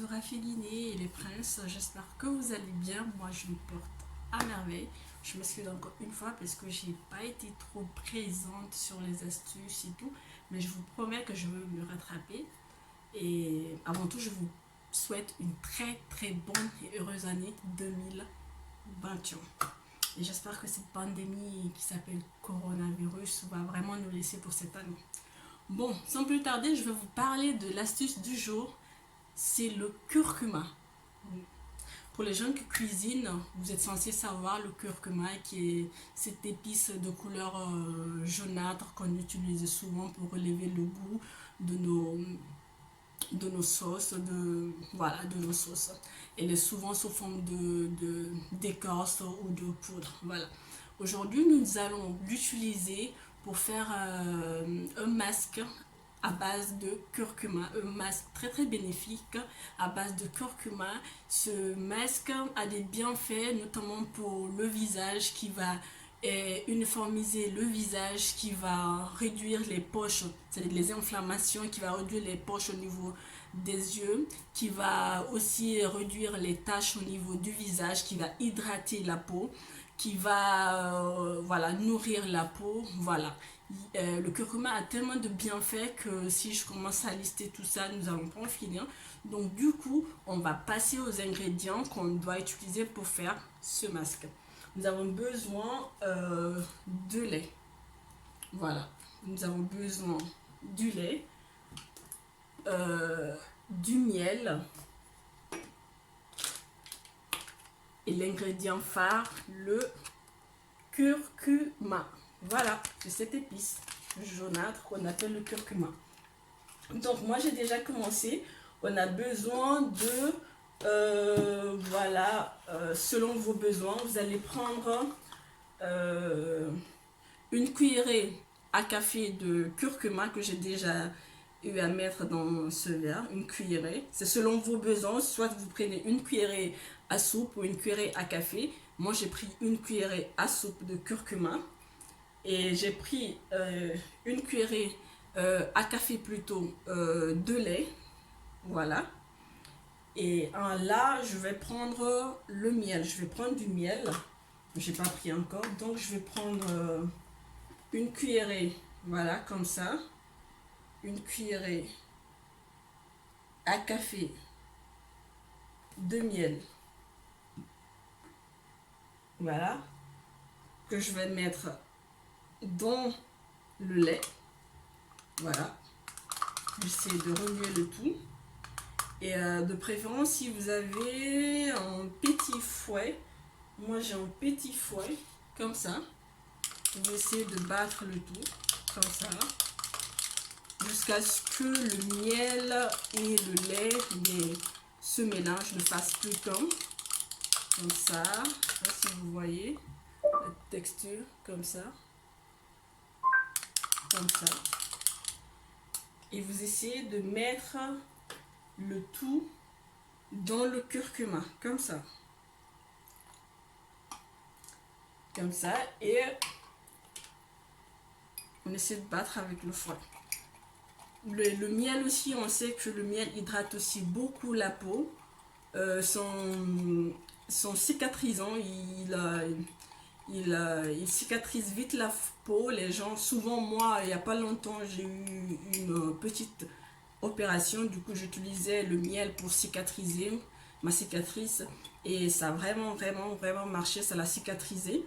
Raffilinés et les princes, j'espère que vous allez bien. Moi, je me porte à merveille. Je m'excuse encore une fois parce que j'ai pas été trop présente sur les astuces et tout, mais je vous promets que je veux me rattraper. Et avant tout, je vous souhaite une très très bonne et heureuse année 2021. Et j'espère que cette pandémie qui s'appelle coronavirus va vraiment nous laisser pour cette année. Bon, sans plus tarder, je vais vous parler de l'astuce du jour, c'est le curcuma. Pour les gens qui cuisinent, vous êtes censé savoir le curcuma qui est cette épice de couleur jaunâtre qu'on utilise souvent pour relever le goût de nos sauces, voilà, de nos sauces. Elle est souvent sous forme d'écorce ou de poudre. Voilà. Aujourd'hui, nous allons l'utiliser pour faire un masque à base de curcuma, un masque très très bénéfique à base de curcuma. Ce masque a des bienfaits, notamment pour le visage, qui va uniformiser le visage, qui va réduire les poches, c'est-à-dire les inflammations, qui va réduire les poches au niveau des yeux, qui va aussi réduire les taches au niveau du visage, qui va hydrater la peau, qui va voilà, nourrir la peau. Voilà. Le curcuma a tellement de bienfaits que si je commence à lister tout ça, nous n'allons pas en finir. Donc du coup, on va passer aux ingrédients qu'on doit utiliser pour faire ce masque. Nous avons besoin de lait. Voilà. Nous avons besoin du lait, du miel et l'ingrédient phare, le curcuma. Voilà, c'est cette épice jaunâtre qu'on appelle le curcuma. Donc moi j'ai déjà commencé. On a besoin de, voilà, selon vos besoins, vous allez prendre une cuillerée à café de curcuma que j'ai déjà eu à mettre dans ce verre, une cuillerée. C'est selon vos besoins, soit vous prenez une cuillerée à soupe ou une cuillerée à café. Moi j'ai pris une cuillerée à soupe de curcuma. Et j'ai pris une cuillerée à café plutôt de lait. Voilà. Et là, je vais prendre le miel. Je vais prendre du miel. J'ai pas pris encore. Donc, je vais prendre une cuillerée. Voilà, comme ça. Une cuillerée à café de miel. Voilà. Que je vais mettre dans le lait. Voilà. J'essaie de remuer le tout. Et de préférence, si vous avez un petit fouet, moi j'ai un petit fouet, comme ça. Vous pouvez essayer de battre le tout, comme ça, jusqu'à ce que le miel et le lait se mélangent, ne fassent plus qu'un. Comme ça, je sais pas si vous voyez la texture, comme ça. Comme ça. Et vous essayez de mettre le tout dans le curcuma, comme ça. Comme ça. Et on essaie de battre avec le fouet. Le miel aussi, on sait que le miel hydrate aussi beaucoup la peau. Son cicatrisant, il cicatrise vite la peau. Les gens, souvent moi, il n'y a pas longtemps, j'ai eu une petite opération. Du coup, j'utilisais le miel pour cicatriser ma cicatrice. Et ça a vraiment, vraiment, vraiment marché. Ça l'a cicatrisé.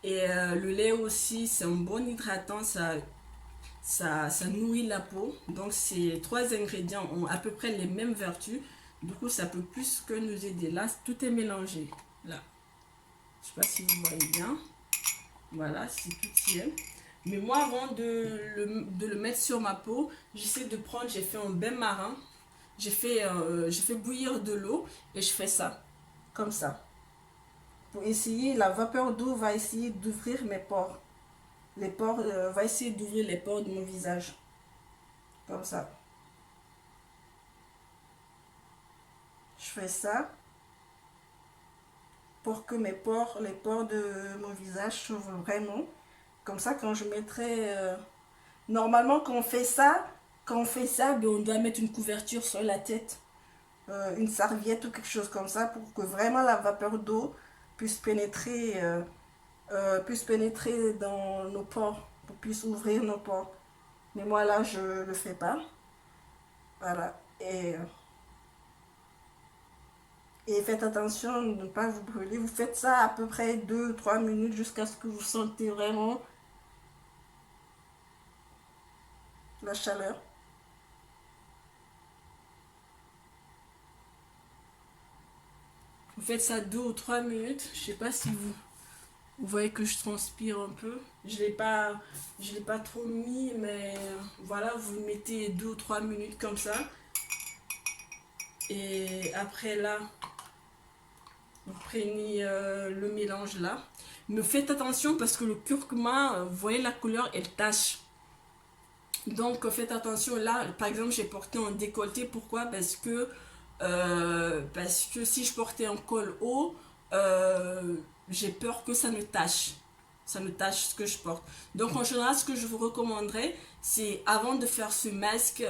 Et le lait aussi, c'est un bon hydratant. Ça nourrit la peau. Donc, ces trois ingrédients ont à peu près les mêmes vertus. Du coup, ça peut plus que nous aider. Là, tout est mélangé. Là. Je ne sais pas si vous voyez bien. Voilà, c'est tout y est. Mais moi, avant de le mettre sur ma peau, j'essaie de prendre, j'ai fait un bain marin. J'ai fait bouillir de l'eau et je fais ça. Comme ça. Pour essayer, la vapeur d'eau va essayer d'ouvrir mes pores. Les pores, va essayer d'ouvrir les pores de mon visage. Comme ça. Je fais ça pour que les pores de mon visage s'ouvrent vraiment. Comme ça, quand je mettrai... normalement, quand on fait ça, ben, on doit mettre une couverture sur la tête. une serviette ou quelque chose comme ça pour que vraiment la vapeur d'eau puisse pénétrer dans nos pores, pour puisse ouvrir nos pores. Mais moi là, je le fais pas. Voilà. Et faites attention de ne pas vous brûler. Vous faites ça à peu près 2 3 minutes jusqu'à ce que vous sentez vraiment la chaleur. Vous faites ça 2 ou 3 minutes. Je sais pas si vous voyez que je transpire un peu. Je l'ai pas trop mis, mais voilà, vous le mettez 2 ou 3 minutes comme ça. Et après là, vous prenez le mélange là. Mais faites attention parce que le curcuma, vous voyez la couleur, elle tache. Donc faites attention là. Par exemple, j'ai porté un décolleté. Pourquoi? Parce que si je portais un col haut, j'ai peur que ça ne tâche. Ça ne tâche ce que je porte. Donc en général, ce que je vous recommanderais, c'est avant de faire ce masque,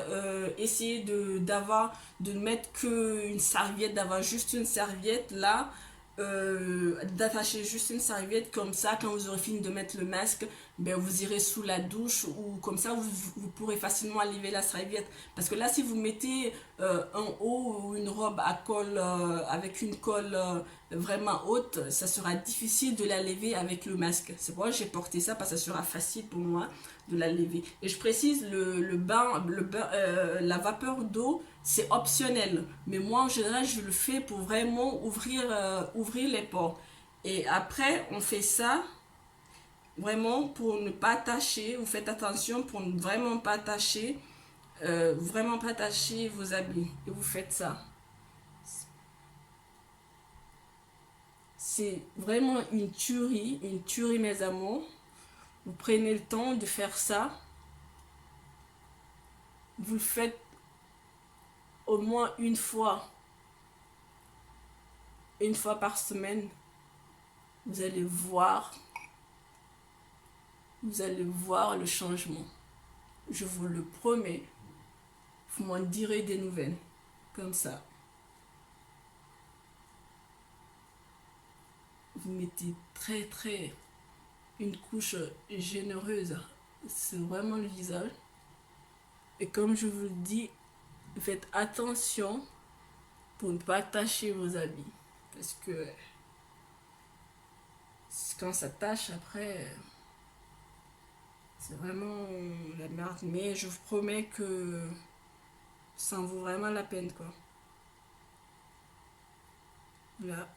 essayer de ne mettre que une serviette, d'avoir juste une serviette là, d'attacher juste une serviette comme ça. Quand vous aurez fini de mettre le masque, ben vous irez sous la douche ou comme ça vous pourrez facilement enlever la serviette. Parce que là, si vous mettez un haut ou une robe à col avec une colle vraiment haute, ça sera difficile de la lever avec le masque. C'est pourquoi j'ai porté ça, parce que ça sera facile pour moi de la lever. Et je précise, la vapeur d'eau, c'est optionnel. Mais moi, en général, je le fais pour vraiment ouvrir les pores. Et après, on fait ça vraiment pour ne pas tâcher. Vous faites attention pour ne vraiment pas tâcher vos habits. Et vous faites ça. C'est vraiment une tuerie mes amours. Vous prenez le temps de faire ça. Vous le faites au moins une fois par semaine. Vous allez voir, vous allez voir le changement. Je vous le promets. Vous m'en direz des nouvelles. Comme ça. Vous mettez une couche généreuse. C'est vraiment le visage. Et comme je vous le dis, faites attention pour ne pas tacher vos habits. Parce que quand ça tâche après, c'est vraiment la merde. Mais je vous promets que ça en vaut vraiment la peine, quoi. Là.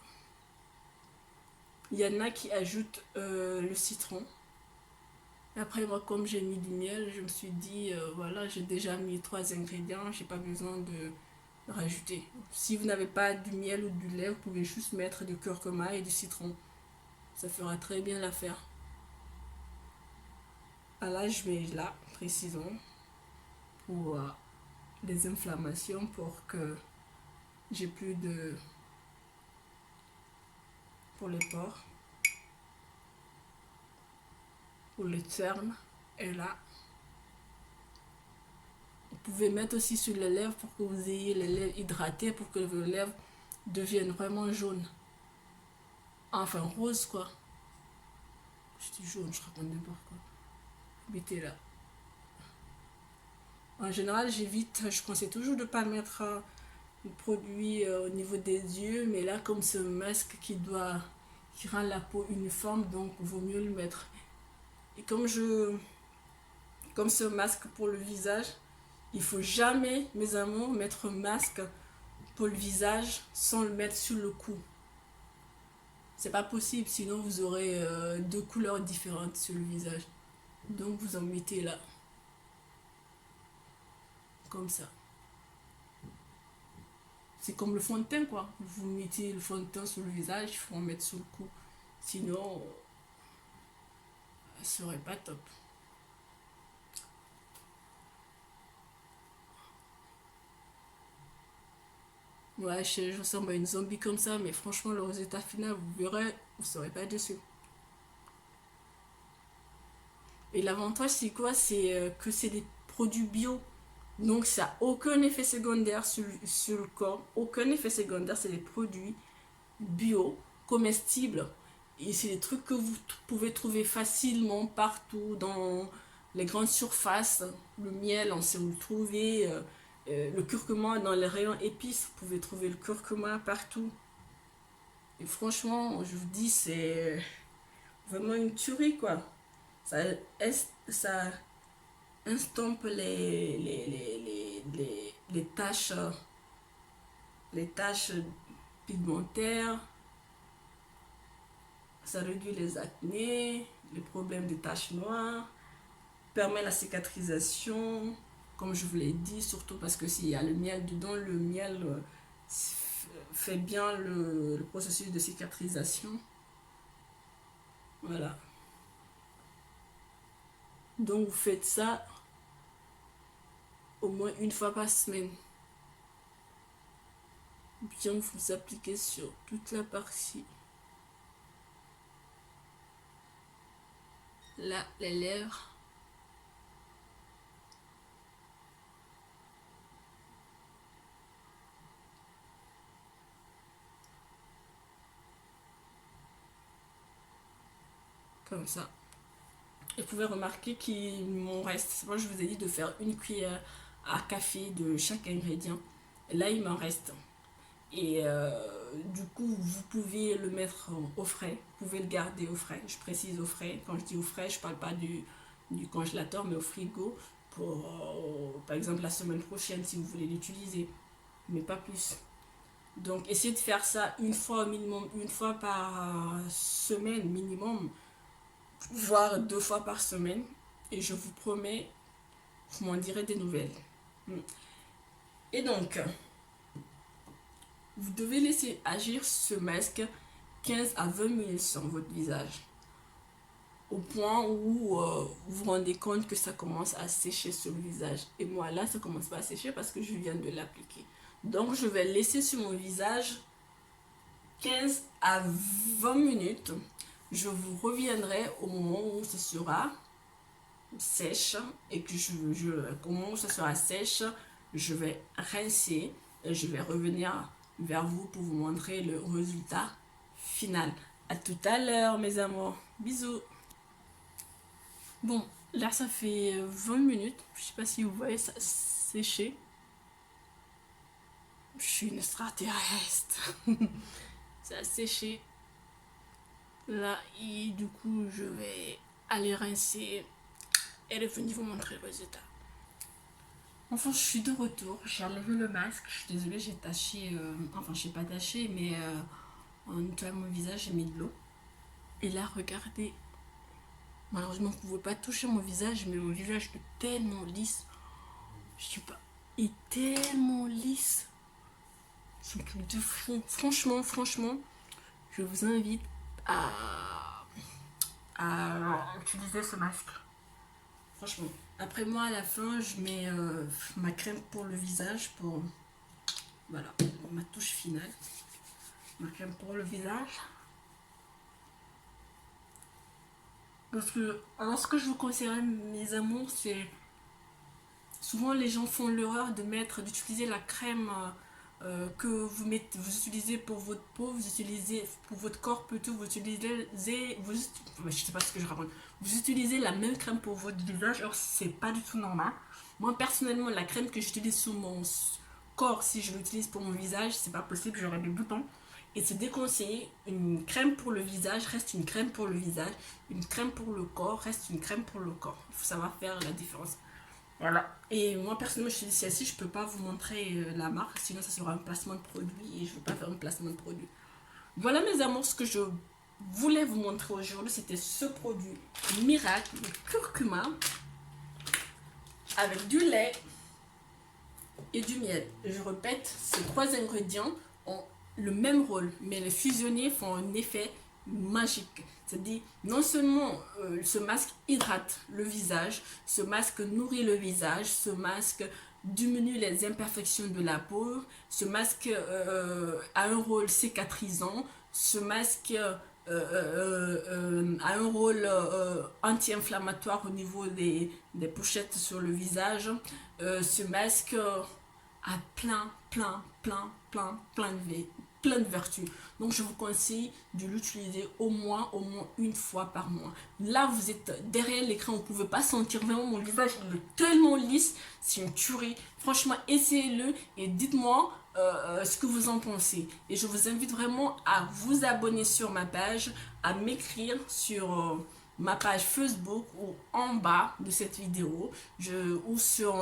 Il y en a qui ajoutent le citron. Après, moi, comme j'ai mis du miel, je me suis dit, voilà, j'ai déjà mis 3 ingrédients, j'ai pas besoin de rajouter. Si vous n'avez pas du miel ou du lait, vous pouvez juste mettre du curcuma et du citron. Ça fera très bien l'affaire. À là, je vais là, précisons, pour les inflammations, pour que j'ai plus de... pour les pores, pour les cernes. Et là, vous pouvez mettre aussi sur les lèvres pour que vous ayez les lèvres hydratées, pour que vos lèvres deviennent vraiment jaunes. Enfin, rose, quoi. Je dis jaune, je raconte n'importe quoi. Mettez là. En général, j'évite, je conseille toujours de ne pas mettre le produit au niveau des yeux, mais là, comme c'est un masque qui rend la peau uniforme, donc il vaut mieux le mettre. Et comme c'est un masque pour le visage, il faut jamais, mes amours, mettre un masque pour le visage sans le mettre sur le cou. C'est pas possible, sinon vous aurez deux couleurs différentes sur le visage. Donc vous en mettez là, comme ça. C'est comme le fond de teint, quoi. Vous mettez le fond de teint sur le visage, il faut en mettre sur le cou. Sinon, ça serait pas top. Ouais, je ressemble à une zombie comme ça, mais franchement, le résultat final, vous verrez, vous serez pas dessus. Et l'avantage, c'est quoi? C'est que c'est des produits bio. Donc ça n'a aucun effet secondaire sur le corps, aucun effet secondaire, c'est des produits bio, comestibles. Et c'est des trucs que vous pouvez trouver facilement partout dans les grandes surfaces. Le miel, on sait où le trouver. Le curcuma dans les rayons épices, vous pouvez trouver le curcuma partout. Et franchement, je vous dis, c'est vraiment une tuerie, quoi. Ça, ça estompe les taches pigmentaires, ça réduit les acnés, les problèmes de taches noires, permet la cicatrisation, comme je vous l'ai dit, surtout parce que s'il y a le miel dedans, le miel fait bien le processus de cicatrisation. Voilà. Donc vous faites ça au moins une fois par semaine. Bien vous appliquez sur toute la partie. Là, les lèvres. Comme ça. Et vous pouvez remarquer qu'il m'en reste. Moi, je vous ai dit de faire une cuillère à café de chaque ingrédient. Là, il m'en reste. Et du coup, vous pouvez le mettre au frais. Vous pouvez le garder au frais. Je précise au frais. Quand je dis au frais, je ne parle pas du congélateur, mais au frigo. Pour, par exemple, la semaine prochaine, si vous voulez l'utiliser. Mais pas plus. Donc, essayez de faire ça une fois au minimum, une fois par semaine minimum, voire 2 fois par semaine. Et je vous promets, vous m'en direz des nouvelles. Et donc, vous devez laisser agir ce masque 15 à 20 minutes sur votre visage. Au point où vous vous rendez compte que ça commence à sécher sur le visage. Et moi, là, ça commence pas à sécher parce que je viens de l'appliquer. Donc, je vais laisser sur mon visage 15 à 20 minutes. Je vous reviendrai au moment où ce sera sèche et que au moment où ce sera sèche, je vais rincer et je vais revenir vers vous pour vous montrer le résultat final. À tout à l'heure, mes amours. Bisous. Bon, là, ça fait 20 minutes. Je sais pas si vous voyez ça sécher. Je suis une extraterrestre. Ça a séché. Là, et du coup, je vais aller rincer et revenir vous montrer le résultat. Enfin, je suis de retour. J'ai enlevé le masque. Je suis désolée, j'ai taché. Enfin, je n'ai pas taché, mais en nettoyant mon visage, j'ai mis de l'eau. Et là, regardez. Malheureusement, vous ne pouvez pas toucher mon visage, mais mon visage est tellement lisse. Je sais pas. Il est tellement lisse. C'est un truc de fou. Franchement, je vous invite à utiliser ce masque. Franchement. Après moi, à la fin, je mets ma crème pour le visage pour... Voilà, ma touche finale. Ma crème pour le visage. Parce que, alors ce que je vous conseillerais, mes amours, c'est... Souvent, les gens font l'erreur d'utiliser la crème que vous utilisez pour votre peau, vous utilisez pour votre corps plutôt, je sais pas ce que je raconte. Vous utilisez la même crème pour votre visage, alors c'est pas du tout normal. Moi personnellement, la crème que j'utilise sur mon corps, si je l'utilise pour mon visage, c'est pas possible, j'aurai des boutons. Et c'est déconseillé. Une crème pour le visage reste une crème pour le visage. Une crème pour le corps reste une crème pour le corps. Il faut savoir faire la différence. Voilà. Et moi, personnellement, je suis celle-ci, je peux pas vous montrer la marque, sinon ça sera un placement de produit et je veux pas faire un placement de produit. Voilà, mes amours, ce que je voulais vous montrer aujourd'hui, c'était ce produit miracle, le curcuma, avec du lait et du miel. Je répète, ces 3 ingrédients ont le même rôle, mais les fusionnés font un effet magique. C'est-à-dire, non seulement ce masque hydrate le visage, ce masque nourrit le visage, ce masque diminue les imperfections de la peau, ce masque a un rôle cicatrisant, ce masque a un rôle anti-inflammatoire au niveau des pochettes sur le visage. Ce masque a plein de vertus. Donc je vous conseille de l'utiliser au moins une fois par mois. Là vous êtes derrière l'écran, vous ne pouvez pas sentir vraiment mon visage, il est tellement lisse, c'est une tuerie. Franchement, essayez-le et dites-moi ce que vous en pensez. Et je vous invite vraiment à vous abonner sur ma page, à m'écrire sur ma page Facebook ou en bas de cette vidéo, ou sur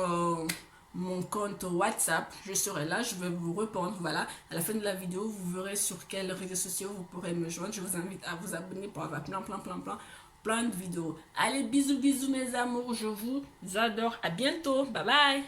mon compte WhatsApp. Je serai là, je vais vous répondre. Voilà, à la fin de la vidéo, vous verrez sur quels réseaux sociaux vous pourrez me joindre. Je vous invite à vous abonner pour avoir plein de vidéos. Allez, bisous mes amours, je vous adore. À bientôt, bye bye.